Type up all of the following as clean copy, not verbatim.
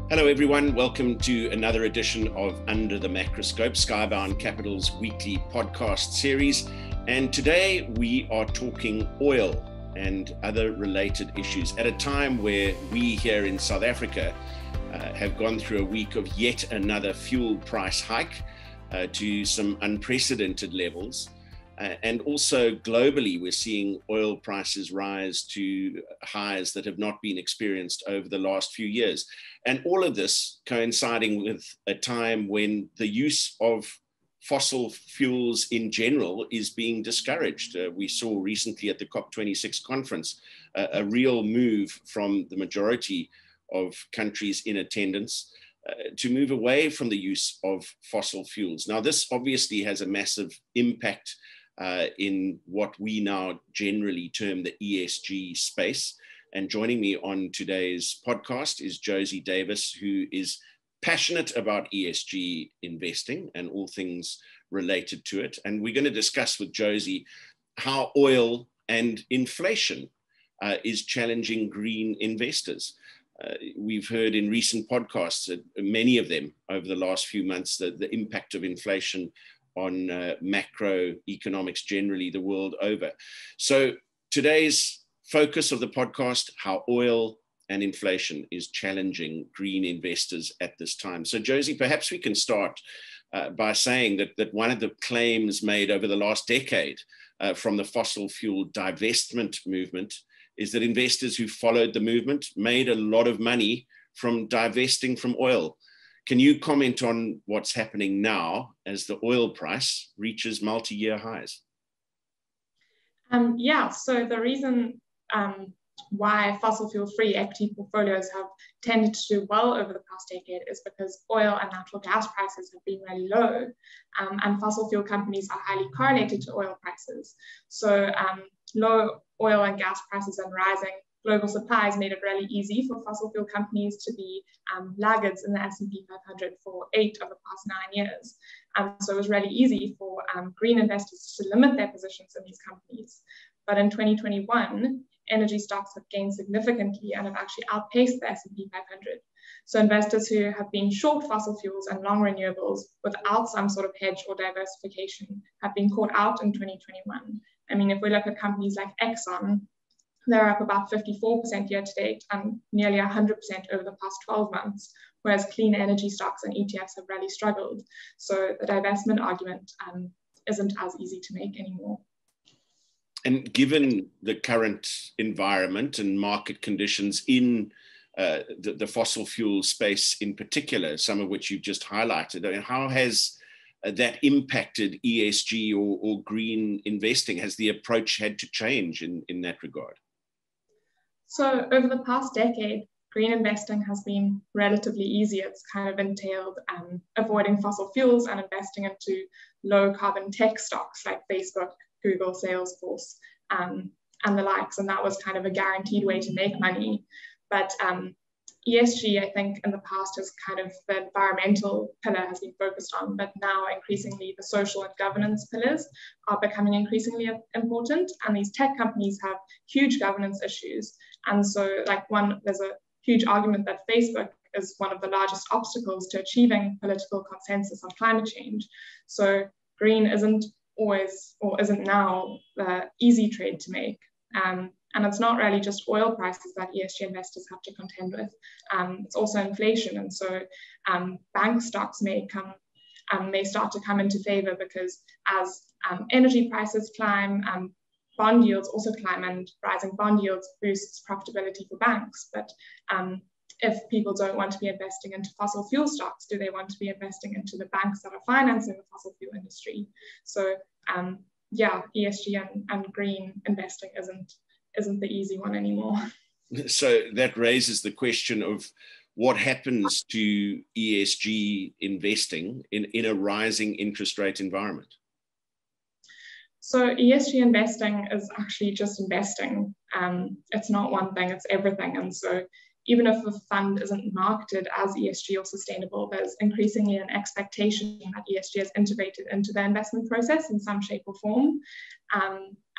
Hello everyone, welcome to another edition of Under the Macroscope, Skybound Capital's weekly podcast series. And today we are talking oil and other related issues at a time where we here in South Africa have gone through a week of yet another fuel price hike to some unprecedented levels. And also globally, we're seeing oil prices rise to highs that have not been experienced over the last few years. And all of this coinciding with a time when the use of fossil fuels in general is being discouraged. We saw recently at the COP26 conference a real move from the majority of countries in attendance to move away from the use of fossil fuels. Now, this obviously has a massive impact in what we now generally term the ESG space. And joining me on today's podcast is Josie Davis, who is passionate about ESG investing and all things related to it. And we're going to discuss with Josie how oil and inflation is challenging green investors. We've heard in recent podcasts, many of them over the last few months, the impact of inflation on macroeconomics generally the world over. So today's focus of the podcast, how oil and inflation is challenging green investors at this time. So Josie, perhaps we can start by saying that one of the claims made over the last decade from the fossil fuel divestment movement is that investors who followed the movement made a lot of money from divesting from oil. Can you comment on what's happening now as the oil price reaches multi-year highs? So the reason why fossil fuel-free equity portfolios have tended to do well over the past decade is because oil and natural gas prices have been really low, and fossil fuel companies are highly correlated to oil prices. So low oil and gas prices and rising global supplies made it really easy for fossil fuel companies to be laggards in the S&P 500 for 8 of the past 9 years. So it was really easy for green investors to limit their positions in these companies. But in 2021, energy stocks have gained significantly and have actually outpaced the S&P 500. So investors who have been short fossil fuels and long renewables without some sort of hedge or diversification have been caught out in 2021. I mean, if we look at companies like Exxon, they're up about 54% year to date and nearly 100% over the past 12 months, whereas clean energy stocks and ETFs have really struggled. So the divestment argument isn't as easy to make anymore. And given the current environment and market conditions in the fossil fuel space in particular, some of which you've just highlighted, I mean, how has that impacted ESG or green investing? Has the approach had to change in that regard? So over the past decade, green investing has been relatively easy. It's kind of entailed avoiding fossil fuels and investing into low carbon tech stocks like Facebook, Google, Salesforce, and the likes. And that was kind of a guaranteed way to make money. But ESG, I think, in the past is kind of the environmental pillar has been focused on, but now increasingly the social and governance pillars are becoming increasingly important. And these tech companies have huge governance issues. And so there's a huge argument that Facebook is one of the largest obstacles to achieving political consensus on climate change. So green isn't always or isn't now the easy trade to make. And it's not really just oil prices that ESG investors have to contend with. It's also inflation. And so bank stocks may start to come into favor because as energy prices climb, bond yields also climb, and rising bond yields boosts profitability for banks. But if people don't want to be investing into fossil fuel stocks, do they want to be investing into the banks that are financing the fossil fuel industry? So ESG and green investing isn't the easy one anymore. So that raises the question of what happens to ESG investing in a rising interest rate environment. So ESG investing is actually just investing. It's not one thing, it's everything. And so even if the fund isn't marketed as ESG or sustainable, there's increasingly an expectation that ESG is integrated into the investment process in some shape or form.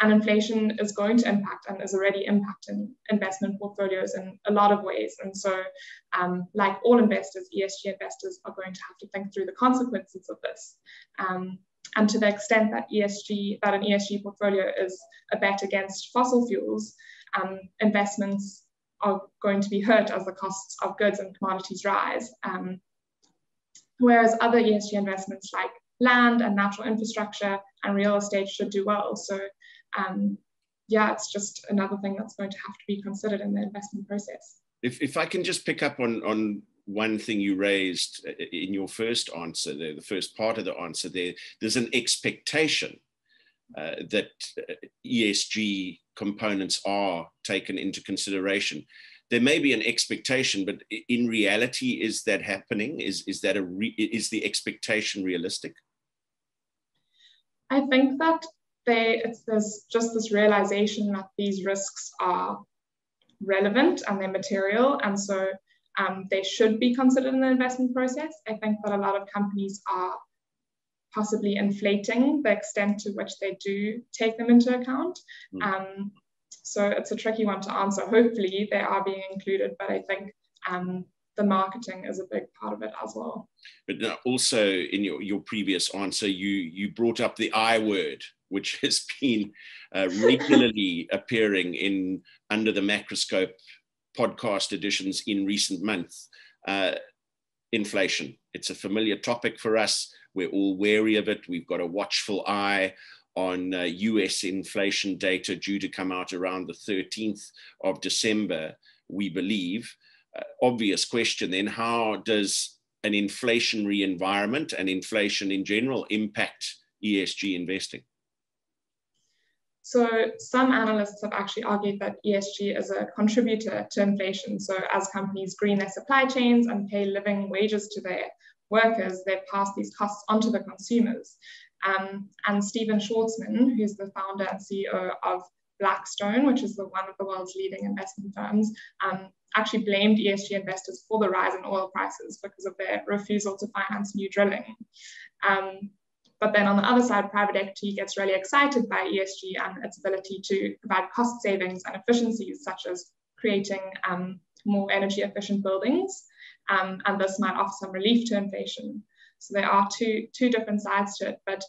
And inflation is going to impact and is already impacting investment portfolios in a lot of ways. And so, like all investors, ESG investors are going to have to think through the consequences of this. And to the extent that an ESG portfolio is a bet against fossil fuels, investments are going to be hurt as the costs of goods and commodities rise. Whereas other ESG investments like land and natural infrastructure and real estate should do well. So yeah, it's just another thing that's going to have to be considered in the investment process. If I can just pick up on one thing you raised in your first answer, the first part of the answer there's an expectation that ESG components are taken into consideration. There may be an expectation, but in reality, is that happening? Is the expectation realistic? I think that there's just this realization that these risks are relevant and they're material, and so they should be considered in the investment process. I think that a lot of companies are possibly inflating the extent to which they do take them into account. So it's a tricky one to answer. Hopefully they are being included, but I think the marketing is a big part of it as well. But now also in your previous answer, you brought up the I word, which has been regularly appearing in Under the Macroscope podcast editions in recent months. Inflation. It's a familiar topic for us. We're all wary of it. We've got a watchful eye on US inflation data due to come out around the 13th of December, we believe. Obvious question then, how does an inflationary environment and inflation in general impact ESG investing? So some analysts have actually argued that ESG is a contributor to inflation. So as companies green their supply chains and pay living wages to their workers, they pass these costs onto the consumers. And Stephen Schwartzman, who's the founder and CEO of Blackstone, which is one of the world's leading investment firms, actually blamed ESG investors for the rise in oil prices because of their refusal to finance new drilling. But then on the other side, private equity gets really excited by ESG and its ability to provide cost savings and efficiencies, such as creating more energy efficient buildings. And this might offer some relief to inflation. So there are two different sides to it. But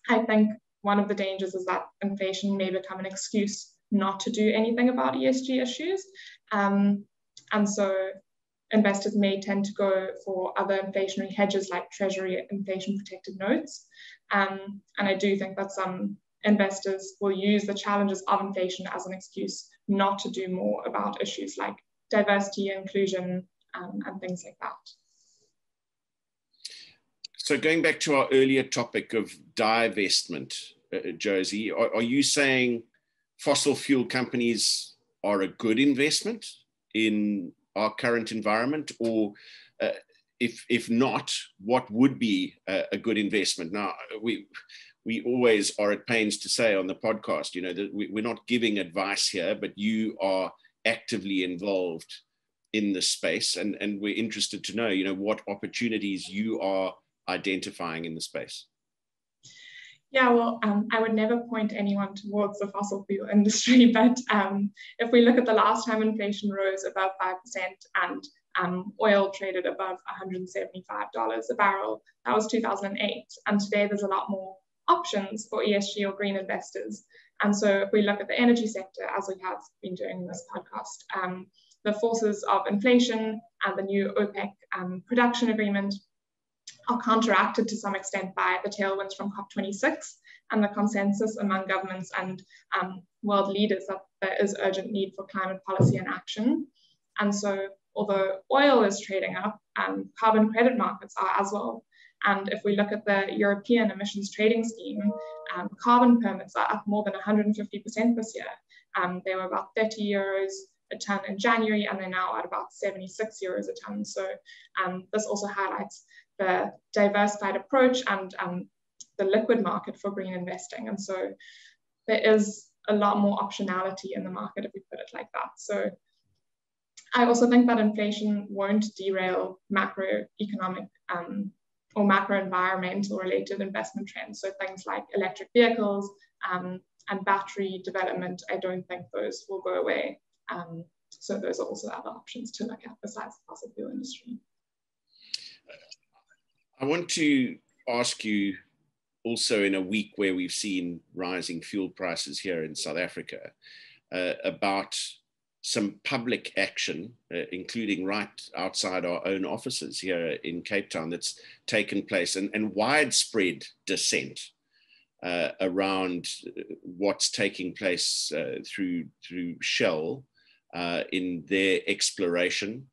I think one of the dangers is that inflation may become an excuse not to do anything about ESG issues. And so investors may tend to go for other inflationary hedges like Treasury inflation protected notes. And I do think that some investors will use the challenges of inflation as an excuse not to do more about issues like diversity, inclusion, and things like that. So going back to our earlier topic of divestment, Josie, are you saying fossil fuel companies are a good investment in our current environment, or if not, what would be a good investment? Now, we always are at pains to say on the podcast, you know, that we're not giving advice here, but you are actively involved in this space, and we're interested to know, you know, what opportunities you are identifying in the space. Yeah, well, I would never point anyone towards the fossil fuel industry, but if we look at the last time inflation rose above 5% and oil traded above $175 a barrel, that was 2008. And today there's a lot more options for ESG or green investors. And so if we look at the energy sector, as we have been doing in this podcast, the forces of inflation and the new OPEC production agreement are counteracted to some extent by the tailwinds from COP26 and the consensus among governments and world leaders that there is urgent need for climate policy and action. And so although oil is trading up, carbon credit markets are as well. And if we look at the European emissions trading scheme, carbon permits are up more than 150% this year. They were about 30 euros a ton in January, and they're now at about 76 euros a ton. So this also highlights the diversified approach and the liquid market for green investing. And so there is a lot more optionality in the market, if we put it like that. So I also think that inflation won't derail macroeconomic or macro environmental related investment trends. So things like electric vehicles and battery development, I don't think those will go away. So those are also other options to look at besides the fossil fuel industry. I want to ask you also, in a week where we've seen rising fuel prices here in South Africa, about some public action, including right outside our own offices here in Cape Town, that's taken place, and widespread dissent around what's taking place through Shell in their exploration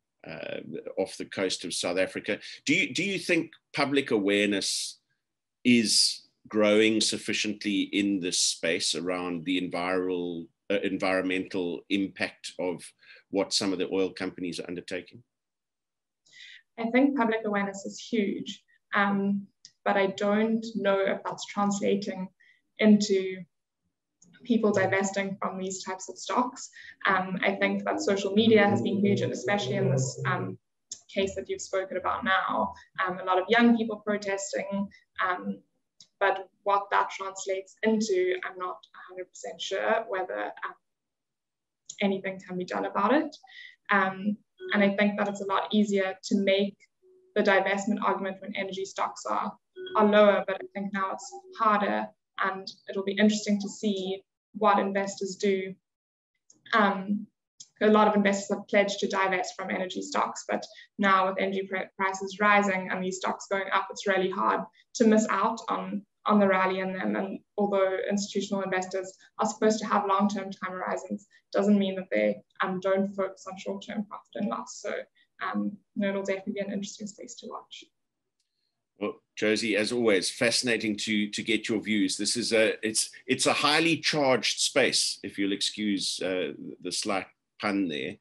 off the coast of South Africa. Do you think public awareness is growing sufficiently in this space around the environmental impact of what some of the oil companies are undertaking? I think public awareness is huge, but I don't know if that's translating into people divesting from these types of stocks. I think that social media has been huge, and especially in this case that you've spoken about now, a lot of young people protesting, but what that translates into, I'm not 100% sure whether anything can be done about it. And I think that it's a lot easier to make the divestment argument when energy stocks are lower, but I think now it's harder, and it'll be interesting to see what investors do. A lot of investors have pledged to divest from energy stocks, but now with energy prices rising and these stocks going up, it's really hard to miss out on the rally in them. And although institutional investors are supposed to have long-term time horizons, doesn't mean that they don't focus on short-term profit and loss. So it'll definitely be an interesting space to watch. Well, Josie, as always, fascinating to get your views. This is it's a highly charged space, if you'll excuse the slight pun there,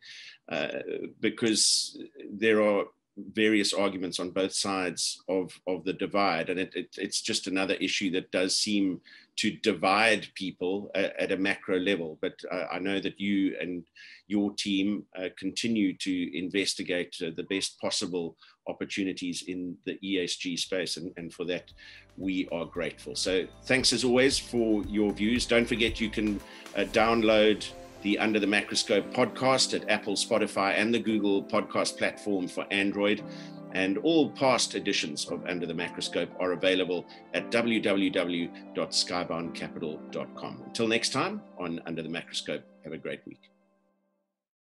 because there are various arguments on both sides of the divide, and it's just another issue that does seem to divide people at a macro level. But I know that you and your team continue to investigate the best possible opportunities in the ESG space, and for that we are grateful. So thanks as always for your views. Don't forget you can download the Under the Macroscope podcast at Apple, Spotify, and the Google podcast platform for Android. And all past editions of Under the Macroscope are available at www.skyboundcapital.com. Until next time on Under the Macroscope, have a great week.